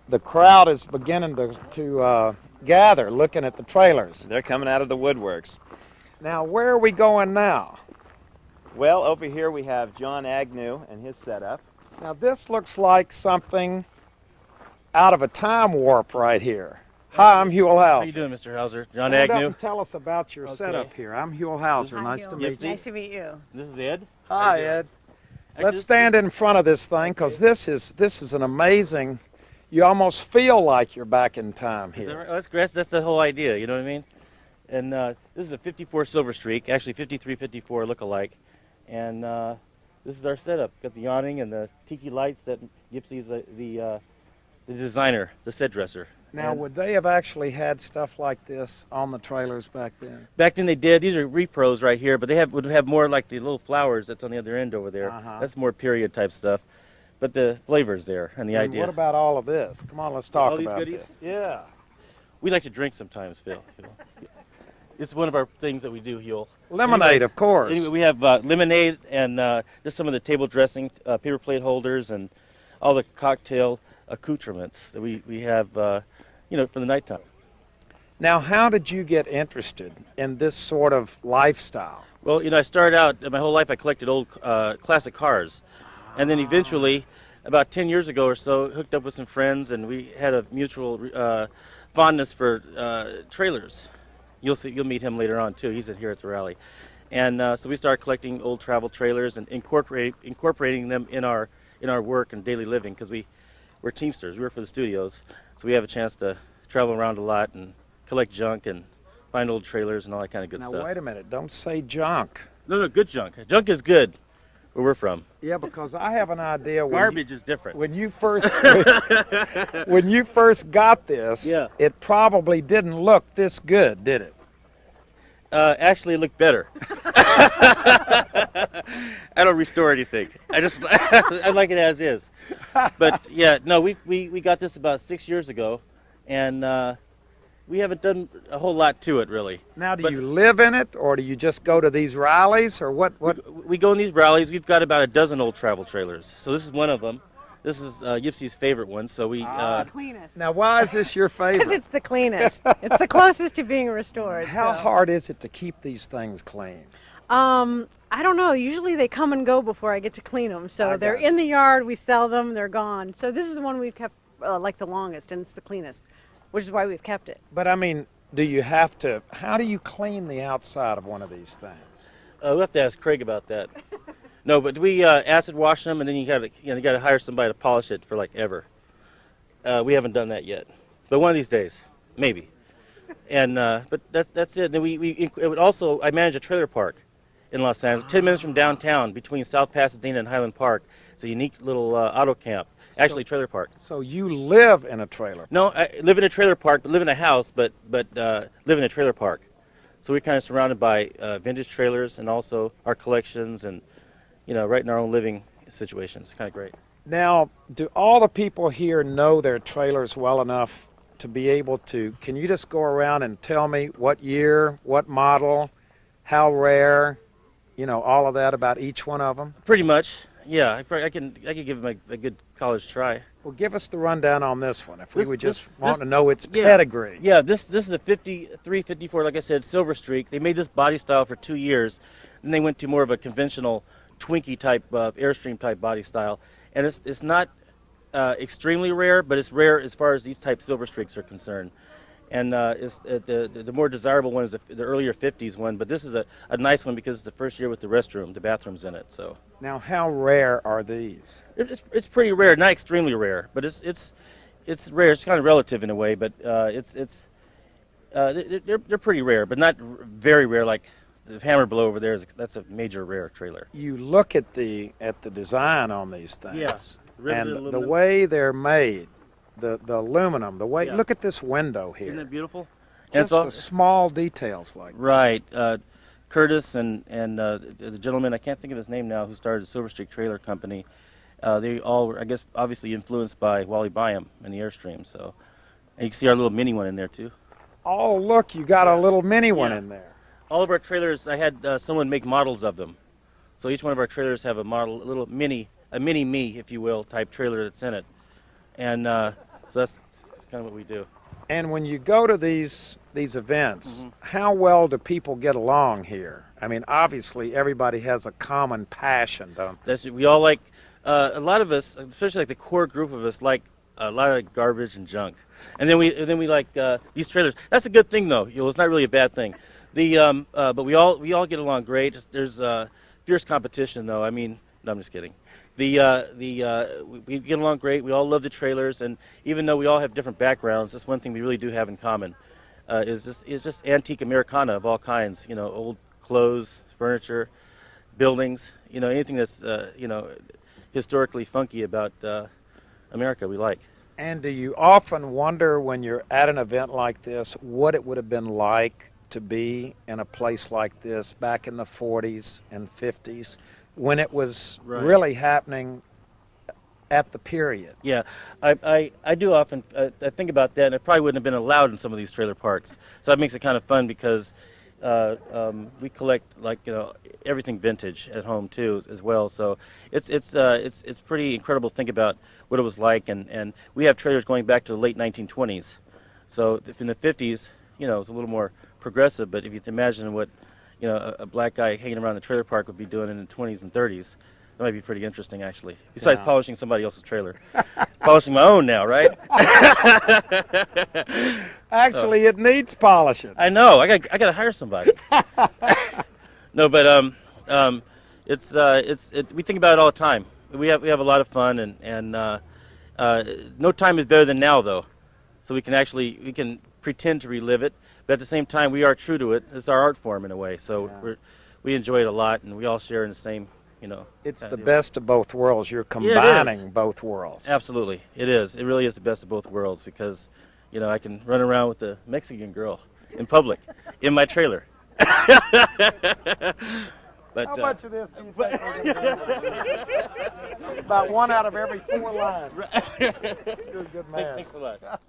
the crowd is beginning to gather, looking at the trailers. They're coming out of the woodworks. Now, where are we going now? Well, over here we have John Agnew and his setup. Now, this looks like something out of a time warp right here. Hi, I'm Huel Howser. How you doing, Mr. Howser? John Stand up Agnew. and tell us about your setup here. I'm Huel Howser. Hi, Nice Huel. to meet you. Nice to meet you. This is Ed. Hi, Ed. Let's stand in front of this thing because this is an amazing. You almost feel like you're back in time Is that here. right? Oh, that's great. That's the whole idea. You know what I mean? And this is a 54 Silver Streak, actually 53, 54 look-alike. And this is our setup. Got the awning and the tiki lights that Gypsy's the designer, the set dresser. Now, And would they have actually had stuff like this on the trailers back then? back then they did. These are repros right here, but they would have more like the little flowers that's on the other end over there. That's more period type stuff. But the flavor's there and the And idea. what about all of this? Come on, let's talk All these about goodies? this. Yeah. We like to drink sometimes, Phil. You know. It's one of our things that we do, Huel. Lemonade, of course. Anyway, we have lemonade and just some of the table dressing, paper plate holders, and all the cocktail accoutrements that we have, for the nighttime. Now, how did you get interested in this sort of lifestyle? Well, I started out, my whole life I collected old classic cars. And then eventually, about 10 years ago or so, hooked up with some friends, and we had a mutual fondness for trailers. You'll meet him later on, too. He's here at the rally. And so we started collecting old travel trailers and incorporating them in our work and daily living, because we're Teamsters. We work for the studios, so we have a chance to travel around a lot and collect junk and find old trailers and all that kind of good Now, stuff. wait a minute. Don't say junk. No, good junk. Junk is good where we're from. Yeah, because I have an idea. Garbage is different. When you first when you first got this, Yeah. it probably didn't look this good, did it? Actually, it looked better. I don't restore anything. I like it as is. But yeah, no, we got this about 6 years ago, and we haven't done a whole lot to it really. Now, do But- you live in it, or do you just go to these rallies, or what? We go in these rallies. We've got about a dozen old travel trailers. So this is one of them. This is Gypsy's favorite one. So we. The cleanest. Now, why is this your Because favorite? it's the cleanest. It's the closest to being restored. How so. hard is it to keep these things clean? I don't know. Usually they come and go before I get to clean them. So I they're got you. in the yard. We sell them. They're gone. So this is the one we've kept like the longest, and it's the cleanest, which is why we've kept it. But I mean, do you have to? How do you clean the outside of one of these things? We'll have to ask Craig about that. No, but we acid wash them, and then you got to hire somebody to polish it for like ever. We haven't done that yet, but one of these days, maybe. And but that's it. And then it would also, I manage a trailer park in Los Angeles, 10 minutes from downtown, between South Pasadena and Highland Park. It's a unique little auto camp, actually trailer park. So you live in a trailer. No, I live in a trailer park, but live in a house, but live in a trailer park. So we're kind of surrounded by vintage trailers and also our collections, and right in our own living situation. It's kind of great. Now, do all the people here know their trailers well enough to be able to? Can you just go around and tell me what year, what model, how rare, all of that about each one of them? Pretty much, yeah. I can give them a good college try. Well, give us the rundown on this one, if we This- would just this- want this- to know its yeah. pedigree. Yeah, this is a 53, 54, like I said, Silver Streak. They made this body style for 2 years, then they went to more of a conventional Twinkie type, Airstream type body style, and it's not extremely rare, but it's rare as far as these type Silver Streaks are concerned. And it's the more desirable one is the earlier 50s one, but this is a nice one because it's the first year with the restroom, the bathrooms in it. So Now, how rare are these? it's pretty rare, not extremely rare, but it's rare. It's kind of relative in a way, but they're pretty rare, but not very rare like the Hammer Blow over there. That's a major rare trailer. You look at the design on these things, Yeah, riveted and the aluminum. way they're made, the aluminum, the way. Yeah. Look at this window here. Isn't that beautiful? Just the small details like that. Right. Curtis and the gentleman, I can't think of his name now, who started the Silver Streak Trailer Company, they all were, I guess, obviously influenced by Wally Byam and the Airstream. So, and you can see our little mini one in there too. Oh, look, you got a little mini one Yeah. in there. All of our trailers, I had someone make models of them. So each one of our trailers have a model, a mini me, if you will, type trailer that's in it. And so So that's kind of what we do. And when you go to these events, how well do people get along here? I mean, obviously everybody has a common passion, don't they? We all like a lot of us, especially like the core group of us, like a lot of garbage and junk. And then we like these trailers. That's a good thing though. It's not really a bad thing. But we all get along great. There's fierce competition though. I mean, no, I'm just kidding. We get along great. We all love the trailers, and even though we all have different backgrounds, that's one thing we really do have in common. Is just antique Americana of all kinds. Old clothes, furniture, buildings. Anything that's historically funky about America we like. And do you often wonder when you're at an event like this what it would have been like to be in a place like this back in the 40s and 50s when it was really happening at the period? Yeah, I do often I think about that, and it probably wouldn't have been allowed in some of these trailer parks. So that makes it kind of fun because we collect everything vintage at home too as well. So it's pretty incredible to think about what it was like, and we have trailers going back to the late 1920s. So if in the 50s, it was a little more progressive. But if you can imagine what a black guy hanging around the trailer park would be doing in the 20s and 30s, that might be pretty interesting actually. Besides polishing somebody else's trailer, polishing my own now, right? Actually, it needs polishing. I know. I got to hire somebody. No, but we think about it all the time. We have a lot of fun, and no time is better than now, though. So we can pretend to relive it, but at the same time we are true to it. It's our art form in a way. So we enjoy it a lot, and we all share in the same. It's the best of both worlds. You're combining both worlds. Absolutely, it is. It really is the best of both worlds because, I can run around with a Mexican girl in public, in my trailer. But, how much of this do you think we're gonna do? About 1 out of every 4 lines. You're a good man. Thanks a lot.